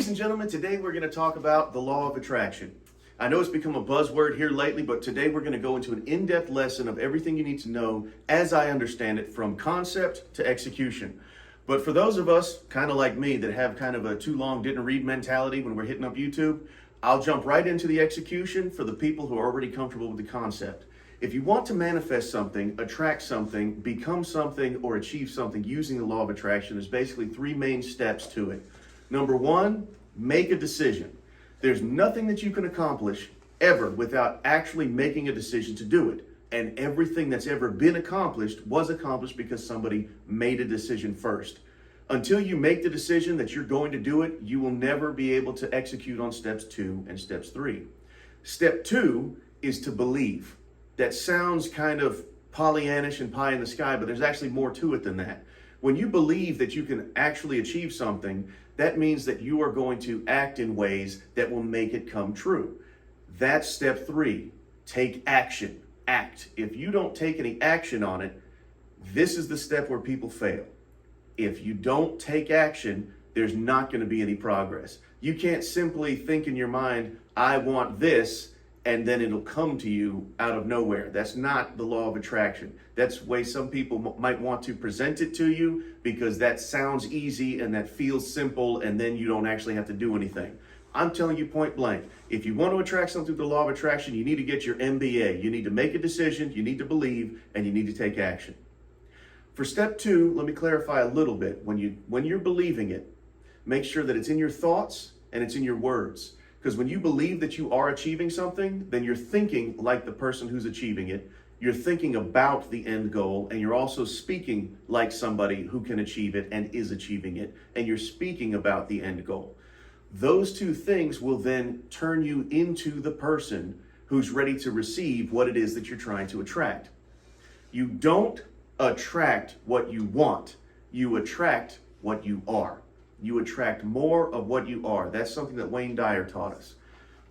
Ladies and gentlemen, today we're going to talk about the law of attraction. I know it's become a buzzword here lately, but today we're going to go into an in-depth lesson of everything you need to know as I understand it, from concept to execution. But for those of us, kind of like me, that have kind of a too long didn't read mentality when we're hitting up YouTube, I'll jump right into the execution for the people who are already comfortable with the concept. If you want to manifest something, attract something, become something, or achieve something using the law of attraction, there's basically three main steps to it. Number one, make a decision. There's nothing that you can accomplish ever without actually making a decision to do it. And everything that's ever been accomplished was accomplished because somebody made a decision first. Until you make the decision that you're going to do it, you will never be able to execute on steps 2 and steps 3. Step 2 is to believe. That sounds kind of Pollyannish and pie in the sky, but there's actually more to it than that. When you believe that you can actually achieve something, that means that you are going to act in ways that will make it come true. That's step 3. Take action. Act. If you don't take any action on it, this is the step where people fail. If you don't take action, there's not going to be any progress. You can't simply think in your mind, I want this, and then it'll come to you out of nowhere. That's not the law of attraction. That's the way some people might want to present it to you, because that sounds easy and that feels simple, and then you don't actually have to do anything. I'm telling you point blank, if you want to attract something through the law of attraction, you need to get your MBA. You need to make a decision, you need to believe, and you need to take action. For step 2, let me clarify a little bit. When you're believing it, make sure that it's in your thoughts and it's in your words. Because when you believe that you are achieving something, then you're thinking like the person who's achieving it. You're thinking about the end goal, and you're also speaking like somebody who can achieve it and is achieving it. And you're speaking about the end goal. Those two things will then turn you into the person who's ready to receive what it is that you're trying to attract. You don't attract what you want. You attract what you are. You attract more of what you are. That's something that Wayne Dyer taught us.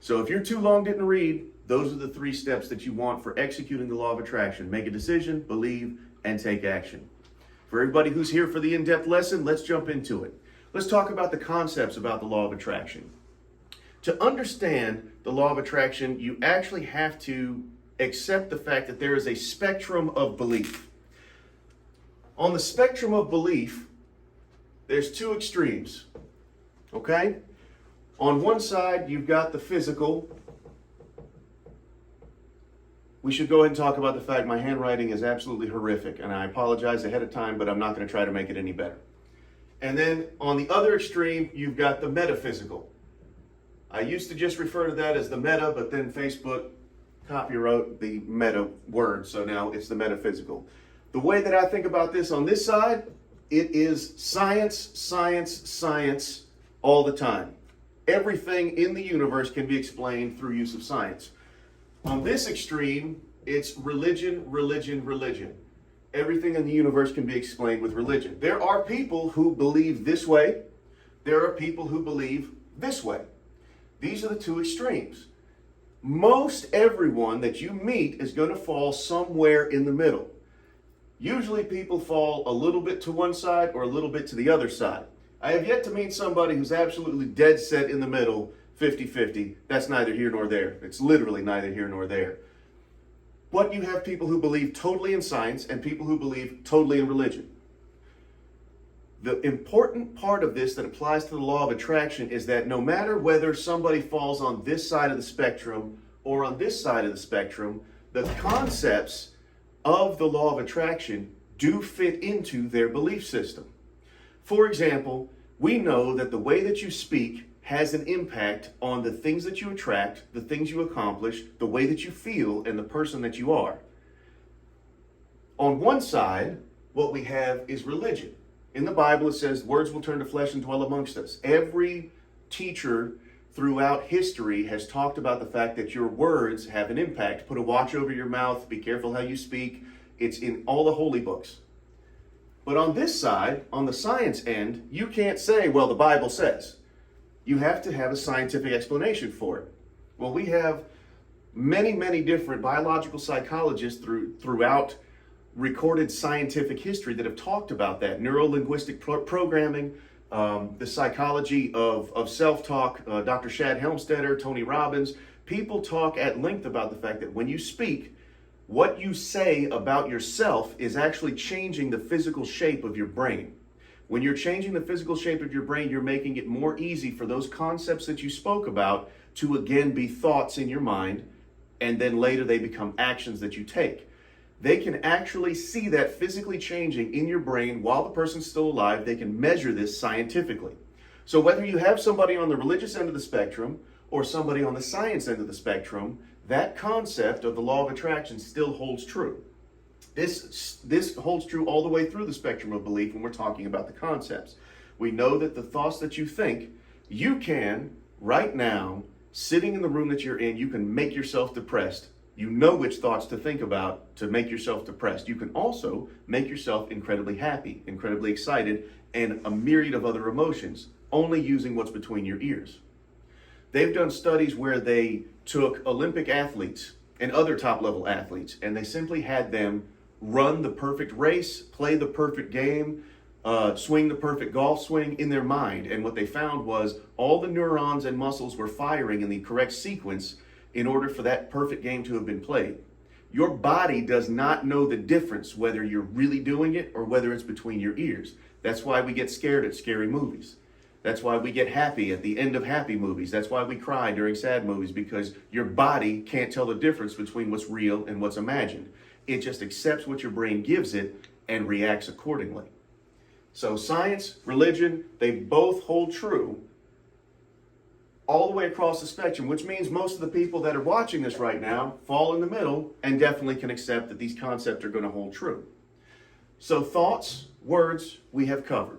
So if you're too long didn't read, those are the 3 steps that you want for executing the law of attraction. Make a decision, believe, and take action. For everybody who's here for the in-depth lesson, let's jump into it. Let's talk about the concepts about the law of attraction. To understand the law of attraction, you actually have to accept the fact that there is a spectrum of belief. On the spectrum of belief, there's 2 extremes, okay? On one side, you've got the physical. We should go ahead and talk about the fact my handwriting is absolutely horrific, and I apologize ahead of time, but I'm not going to try to make it any better. And then on the other extreme, you've got the metaphysical. I used to just refer to that as the meta, but then Facebook copyrighted the meta word, so now it's the metaphysical. The way that I think about this on this side, it is science, science, science all the time. Everything in the universe can be explained through use of science. On this extreme, it's religion, religion, religion. Everything in the universe can be explained with religion. There are people who believe this way. There are people who believe this way. These are the 2 extremes. Most everyone that you meet is going to fall somewhere in the middle. Usually people fall a little bit to one side or a little bit to the other side. I have yet to meet somebody who's absolutely dead set in the middle, 50-50. That's neither here nor there. It's literally neither here nor there. But you have people who believe totally in science and people who believe totally in religion. The important part of this that applies to the law of attraction is that no matter whether somebody falls on this side of the spectrum or on this side of the spectrum, the concepts of the law of attraction do fit into their belief system. For example, we know that the way that you speak has an impact on the things that you attract, the things you accomplish, the way that you feel, and the person that you are. On one side, what we have is religion. In the Bible, it says, words will turn to flesh and dwell amongst us. Every teacher throughout history has talked about the fact that your words have an impact. Put a watch over your mouth, be careful how you speak. It's in all the holy books. But on this side, on the science end, you can't say, well, the Bible says. You have to have a scientific explanation for it. Well, we have many, many different biological psychologists throughout recorded scientific history that have talked about that. Neuro-linguistic programming, the psychology of self-talk, Dr. Shad Helmstetter, Tony Robbins, people talk at length about the fact that when you speak, what you say about yourself is actually changing the physical shape of your brain. When you're changing the physical shape of your brain, you're making it more easy for those concepts that you spoke about to again be thoughts in your mind, and then later they become actions that you take. They can actually see that physically changing in your brain while the person's still alive. They can measure this scientifically. So whether you have somebody on the religious end of the spectrum or somebody on the science end of the spectrum, that concept of the law of attraction still holds true. This holds true all the way through the spectrum of belief when we're talking about the concepts. We know that the thoughts that you think, you can, right now, sitting in the room that you're in, you can make yourself depressed. You know which thoughts to think about to make yourself depressed. You can also make yourself incredibly happy, incredibly excited, and a myriad of other emotions, only using what's between your ears. They've done studies where they took Olympic athletes and other top-level athletes, and they simply had them run the perfect race, play the perfect game, swing the perfect golf swing in their mind. And what they found was all the neurons and muscles were firing in the correct sequence in order for that perfect game to have been played. Your body does not know the difference whether you're really doing it or whether it's between your ears. That's why we get scared at scary movies. That's why we get happy at the end of happy movies. That's why we cry during sad movies, because your body can't tell the difference between what's real and what's imagined. It just accepts what your brain gives it and reacts accordingly. So science, religion, they both hold true all the way across the spectrum, which means most of the people that are watching this right now fall in the middle and definitely can accept that these concepts are going to hold true. So thoughts, words, we have covered.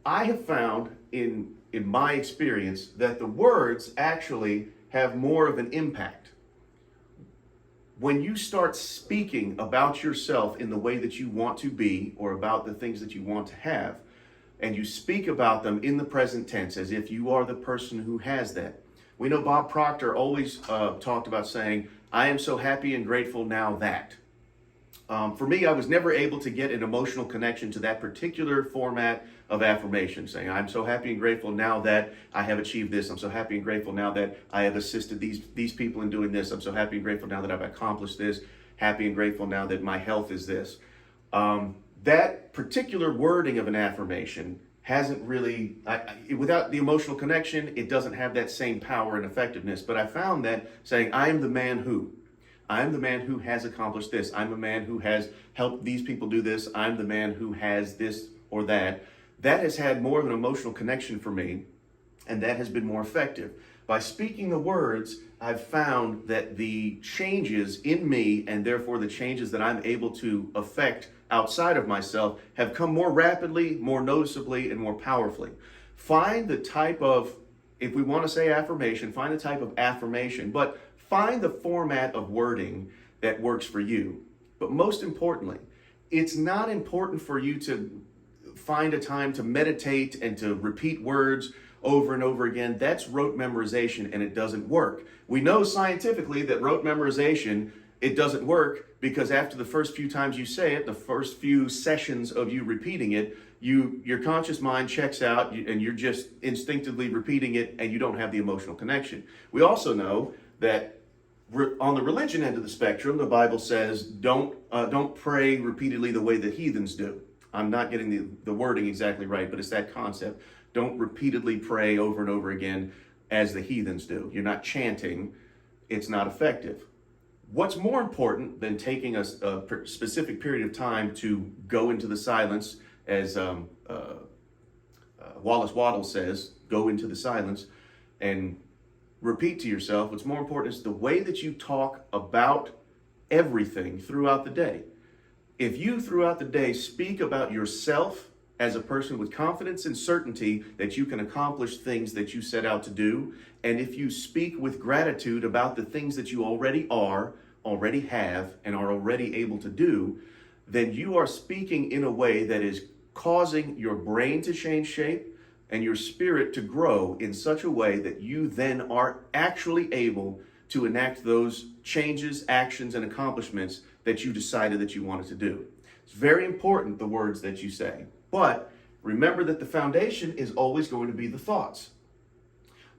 I have found in my experience that the words actually have more of an impact. When you start speaking about yourself in the way that you want to be, or about the things that you want to have, and you speak about them in the present tense as if you are the person who has that. We know Bob Proctor always talked about saying, I am so happy and grateful now that. For me, I was never able to get an emotional connection to that particular format of affirmation, saying, I'm so happy and grateful now that I have achieved this. I'm so happy and grateful now that I have assisted these people in doing this. I'm so happy and grateful now that I've accomplished this. Happy and grateful now that my health is this. That particular wording of an affirmation hasn't really, without the emotional connection, it doesn't have that same power and effectiveness. But I found that saying, I am the man who. I'm the man who has accomplished this. I'm the man who has helped these people do this. I'm the man who has this or that. That has had more of an emotional connection for me, and that has been more effective. By speaking the words, I've found that the changes in me, and therefore the changes that I'm able to affect outside of myself, have come more rapidly, more noticeably, and more powerfully. Find the type of, if we want to say affirmation, find the type of affirmation, but find the format of wording that works for you. But most importantly, it's not important for you to find a time to meditate and to repeat words over and over again. That's rote memorization, and it doesn't work. We know scientifically that rote memorization, it doesn't work, because after the first few times you say it, the first few sessions of you repeating it, your conscious mind checks out and you're just instinctively repeating it, and you don't have the emotional connection. We also know that on the religion end of the spectrum, the Bible says, don't pray repeatedly the way the heathens do. I'm not getting the wording exactly right, but it's that concept. Don't repeatedly pray over and over again as the heathens do. You're not chanting. It's not effective. What's more important than taking a specific period of time to go into the silence, as Wallace Wattles says, go into the silence and repeat to yourself? What's more important is the way that you talk about everything throughout the day. If you throughout the day speak about yourself as a person with confidence and certainty that you can accomplish things that you set out to do, and if you speak with gratitude about the things that you already are, already have, and are already able to do, then you are speaking in a way that is causing your brain to change shape and your spirit to grow in such a way that you then are actually able to enact those changes, actions, and accomplishments that you decided that you wanted to do. It's very important, the words that you say. But remember that the foundation is always going to be the thoughts.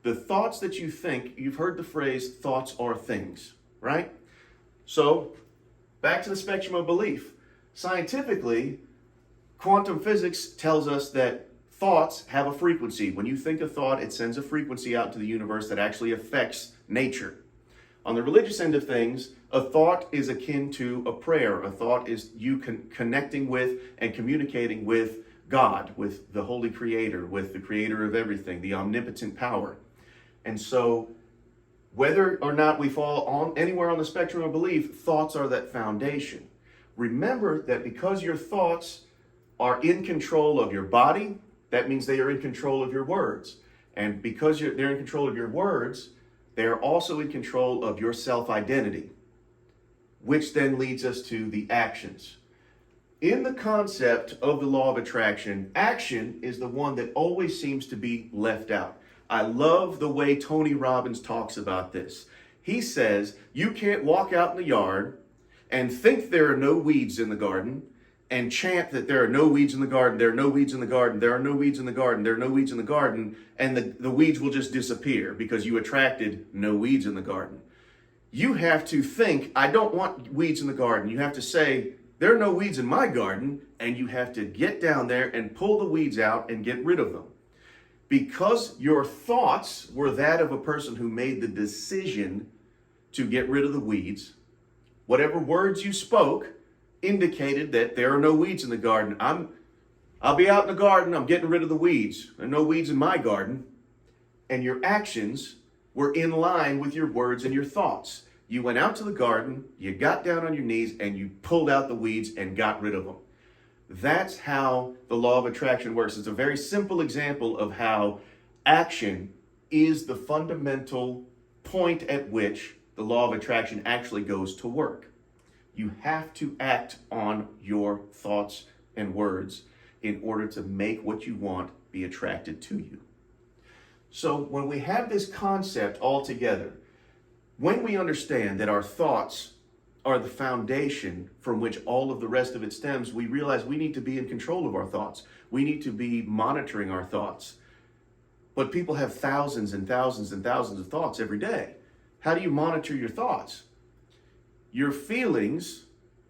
The thoughts that you think, you've heard the phrase, thoughts are things, right? So, back to the spectrum of belief. Scientifically, quantum physics tells us that thoughts have a frequency. When you think a thought, it sends a frequency out to the universe that actually affects nature. On the religious end of things, a thought is akin to a prayer. A thought is you connecting with and communicating with God, with the Holy Creator, with the Creator of everything, the omnipotent power. And so, whether or not we fall on anywhere on the spectrum of belief, thoughts are that foundation. Remember that because your thoughts are in control of your body, that means they are in control of your words. And because they're in control of your words, they are also in control of your self-identity, which then leads us to the actions. In the concept of the law of attraction, action is the one that always seems to be left out. I love the way Tony Robbins talks about this. He says, you can't walk out in the yard and think there are no weeds in the garden and chant that there are no weeds in the garden, there are no weeds in the garden, there are no weeds in the garden, there are no weeds in the garden, and the weeds will just disappear because you attracted no weeds in the garden. You have to think, I don't want weeds in the garden. You have to say, there are no weeds in my garden, and you have to get down there and pull the weeds out and get rid of them. Because your thoughts were that of a person who made the decision to get rid of the weeds, whatever words you spoke indicated that there are no weeds in the garden. I'll be out in the garden, I'm getting rid of the weeds. There are no weeds in my garden. And your actions were in line with your words and your thoughts. You went out to the garden, you got down on your knees, and you pulled out the weeds and got rid of them. That's how the law of attraction works. It's a very simple example of how action is the fundamental point at which the law of attraction actually goes to work. You have to act on your thoughts and words in order to make what you want be attracted to you. So when we have this concept all together, when we understand that our thoughts are the foundation from which all of the rest of it stems, we realize we need to be in control of our thoughts. We need to be monitoring our thoughts. But people have thousands and thousands and thousands of thoughts every day. How do you monitor your thoughts? Your feelings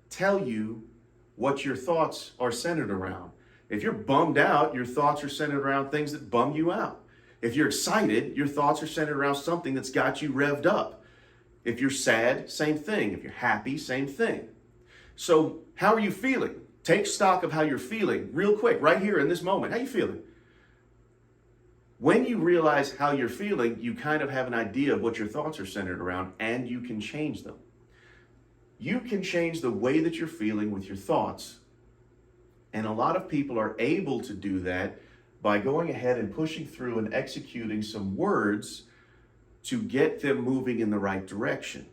tell you what your thoughts are centered around. If you're bummed out, your thoughts are centered around things that bum you out. If you're excited, your thoughts are centered around something that's got you revved up. If you're sad, same thing. If you're happy, same thing. So how are you feeling? Take stock of how you're feeling real quick, right here in this moment. How you feeling? When you realize how you're feeling, you kind of have an idea of what your thoughts are centered around, and you can change them. You can change the way that you're feeling with your thoughts. And a lot of people are able to do that by going ahead and pushing through and executing some words to get them moving in the right direction.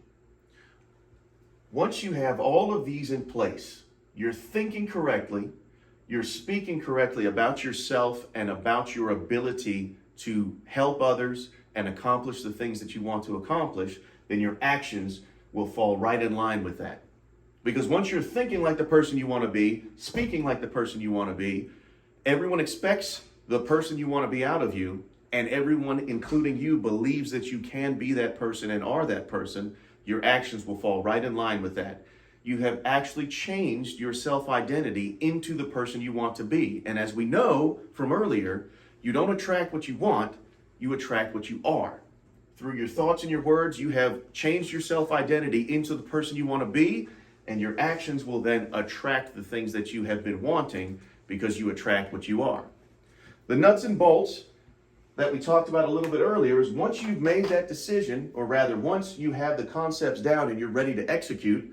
Once you have all of these in place, you're thinking correctly, you're speaking correctly about yourself and about your ability to help others and accomplish the things that you want to accomplish, then your actions will fall right in line with that. Because once you're thinking like the person you want to be, speaking like the person you want to be, everyone expects the person you want to be out of you, and everyone, including you, believes that you can be that person and are that person. Your actions will fall right in line with that. You have actually changed your self-identity into the person you want to be. And as we know from earlier, you don't attract what you want, you attract what you are. Through your thoughts and your words, you have changed your self-identity into the person you want to be, and your actions will then attract the things that you have been wanting because you attract what you are. The nuts and bolts that we talked about a little bit earlier is once you've made that decision, or rather once you have the concepts down and you're ready to execute,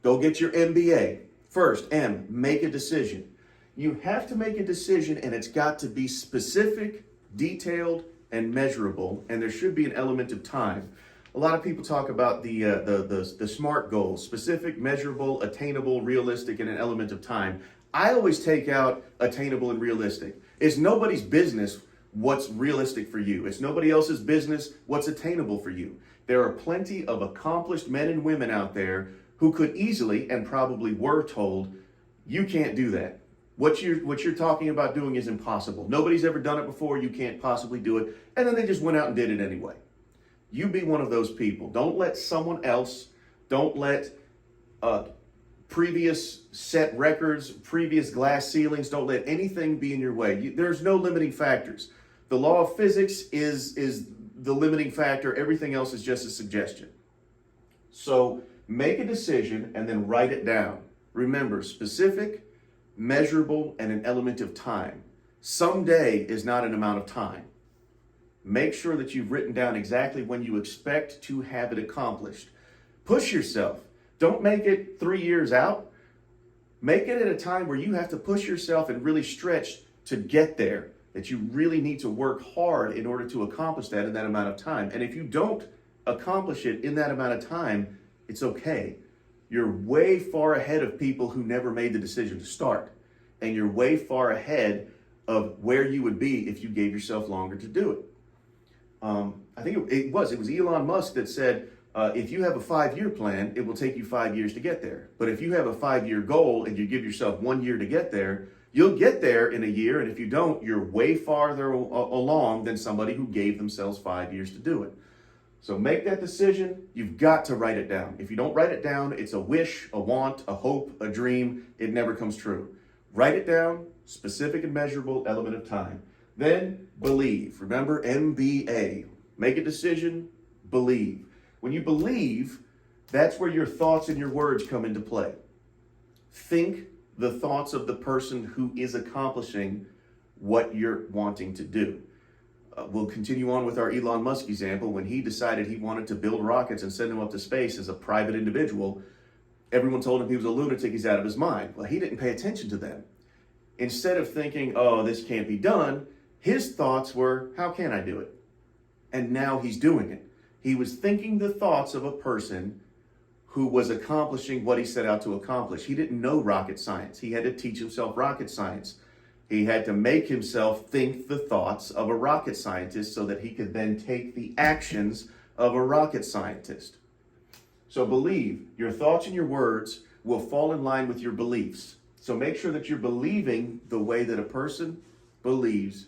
go get your MBA. First, M, make a decision. You have to make a decision, and it's got to be specific, detailed, and measurable, and there should be an element of time. A lot of people talk about the SMART goals: specific, measurable, attainable, realistic, and an element of time. I always take out attainable and realistic. It's nobody's business what's realistic for you. It's nobody else's business what's attainable for you. There are plenty of accomplished men and women out there who could easily and probably were told, you can't do that. What you're talking about doing is impossible. Nobody's ever done it before. You can't possibly do it. And then they just went out and did it anyway. You be one of those people. Don't let someone else, don't let previous set records, previous glass ceilings, don't let anything be in your way. There's no limiting factors. The law of physics is the limiting factor. Everything else is just a suggestion. So make a decision and then write it down. Remember, specific, measurable, and an element of time. Someday is not an amount of time. Make sure that you've written down exactly when you expect to have it accomplished. Push yourself. Don't make it 3 years out. Make it at a time where you have to push yourself and really stretch to get there, that you really need to work hard in order to accomplish that in that amount of time. And if you don't accomplish it in that amount of time, it's okay. You're way far ahead of people who never made the decision to start. And you're way far ahead of where you would be if you gave yourself longer to do it. I think it was Elon Musk that said, if you have a 5-year plan, it will take you 5 years to get there. But if you have a 5-year goal and you give yourself 1 year to get there, you'll get there in a year. And if you don't, you're way farther along than somebody who gave themselves 5 years to do it. So make that decision. You've got to write it down. If you don't write it down, it's a wish, a want, a hope, a dream. It never comes true. Write it down, specific and measurable element of time. Then believe. Remember, MBA. Make a decision, believe. When you believe, that's where your thoughts and your words come into play. Think the thoughts of the person who is accomplishing what you're wanting to do. We'll continue on with our Elon Musk example. When he decided he wanted to build rockets and send them up to space as a private individual, everyone told him he was a lunatic, he's out of his mind. Well, he didn't pay attention to them. Instead of thinking, oh, this can't be done, his thoughts were, how can I do it? And now he's doing it. He was thinking the thoughts of a person who was accomplishing what he set out to accomplish. He didn't know rocket science. He had to teach himself rocket science. He had to make himself think the thoughts of a rocket scientist so that he could then take the actions of a rocket scientist. So believe. Your thoughts and your words will fall in line with your beliefs. So make sure that you're believing the way that a person believes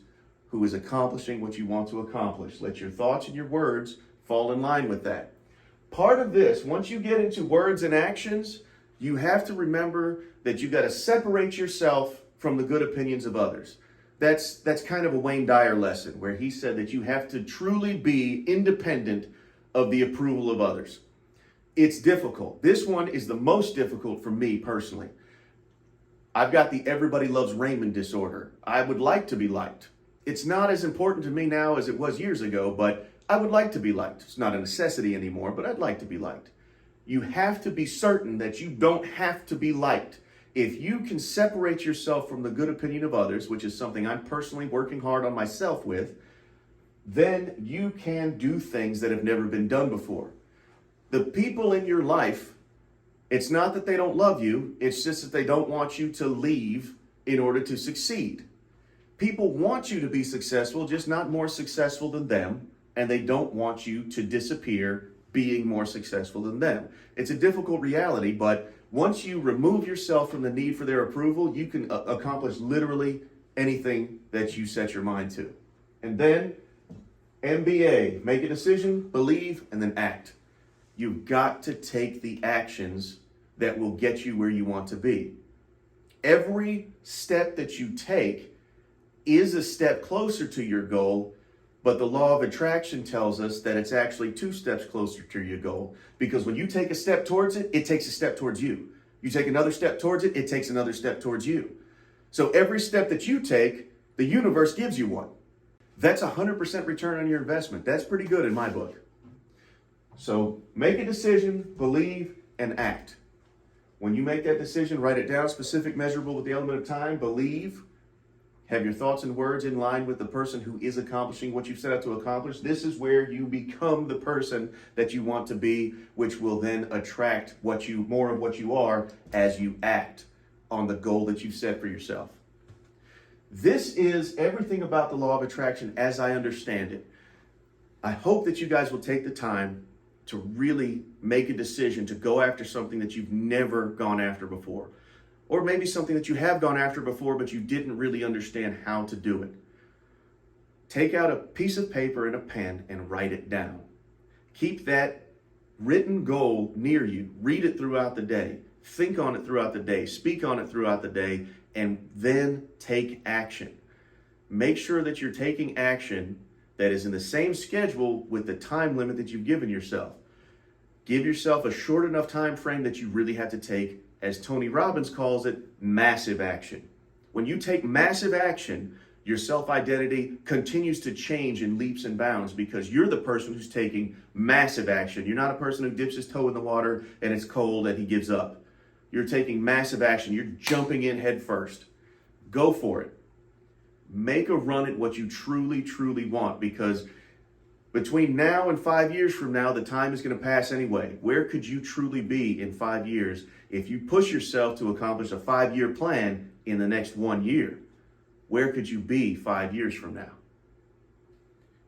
who is accomplishing what you want to accomplish. Let your thoughts and your words fall in line with that. Part of this, once you get into words and actions, you have to remember that you got to separate yourself from the good opinions of others. That's kind of a Wayne Dyer lesson where he said that you have to truly be independent of the approval of others. It's difficult. This one is the most difficult for me personally. I've got the everybody loves Raymond disorder. I would like to be liked. It's not as important to me now as it was years ago, but I would like to be liked. It's not a necessity anymore, but I'd like to be liked. You have to be certain that you don't have to be liked. If you can separate yourself from the good opinion of others, which is something I'm personally working hard on myself with, then you can do things that have never been done before. The people in your life, it's not that they don't love you, it's just that they don't want you to leave in order to succeed. People want you to be successful, just not more successful than them, and they don't want you to disappear being more successful than them. It's a difficult reality, but once you remove yourself from the need for their approval, you can accomplish literally anything that you set your mind to. And then, MBA, make a decision, believe, and then act. You've got to take the actions that will get you where you want to be. Every step that you take is a step closer to your goal, but the law of attraction tells us that it's actually 2 steps closer to your goal. Because when you take a step towards it, it takes a step towards you. You take another step towards it, it takes another step towards you. So every step that you take, the universe gives you one. That's 100% return on your investment. That's pretty good in my book. So make a decision, believe, and act. When you make that decision, write it down, specific, measurable with the element of time, believe. Have your thoughts and words in line with the person who is accomplishing what you've set out to accomplish. This is where you become the person that you want to be, which will then attract more of what you are as you act on the goal that you've set for yourself. This is everything about the law of attraction as I understand it. I hope that you guys will take the time to really make a decision to go after something that you've never gone after before. Or maybe something that you have gone after before, but you didn't really understand how to do it. Take out a piece of paper and a pen and write it down. Keep that written goal near you. Read it throughout the day. Think on it throughout the day. Speak on it throughout the day. And then take action. Make sure that you're taking action that is in the same schedule with the time limit that you've given yourself. Give yourself a short enough time frame that you really have to take, as Tony Robbins calls it, massive action. When you take massive action, your self-identity continues to change in leaps and bounds because you're the person who's taking massive action. You're not a person who dips his toe in the water and it's cold and he gives up. You're taking massive action. You're jumping in head first. Go for it. Make a run at what you truly, truly want, because between now and 5 years from now, the time is going to pass anyway. Where could you truly be in 5 years if you push yourself to accomplish a 5-year plan in the next 1 year? Where could you be 5 years from now?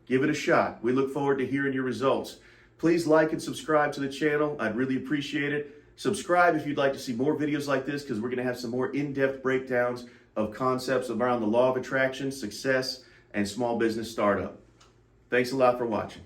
Give it a shot. We look forward to hearing your results. Please like and subscribe to the channel. I'd really appreciate it. Subscribe if you'd like to see more videos like this, because we're going to have some more in-depth breakdowns of concepts around the law of attraction, success, and small business startup. Thanks a lot for watching.